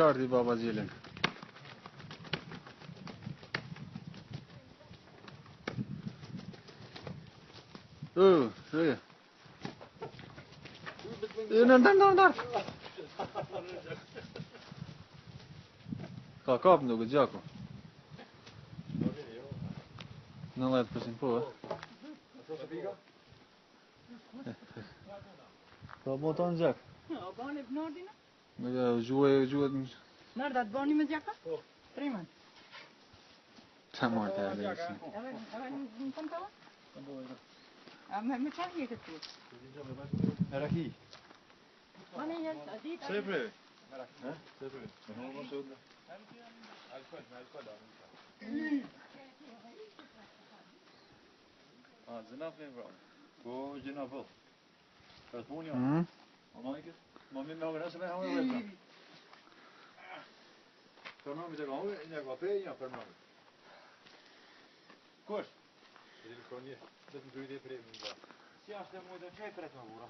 qartë I baba Gjelin. Shëje. Ndar. Ka kap nuk gjaku. 90% po, Po mo ton gjak. O bani Nardina? Gjuhet. Narda të bani me gjaka? Po. Triman. Ta mor ta lesi. Edhe në të më? A me qanë një këtë të? Me raki. Mani jetë, a ditë... Se bre? Se bre? Me homo sot. Alkohol. Gjëna flenë bra. Po, gjëna po. Ka të puni o? Ma mi me hove nëse me hove veta. Përmami të ka hove, një ka pej, një përmami. Kush? Dhe ka një, dhe të dujtë e prejmë nga. Si ashtë e mujtë në qaj pret me vura?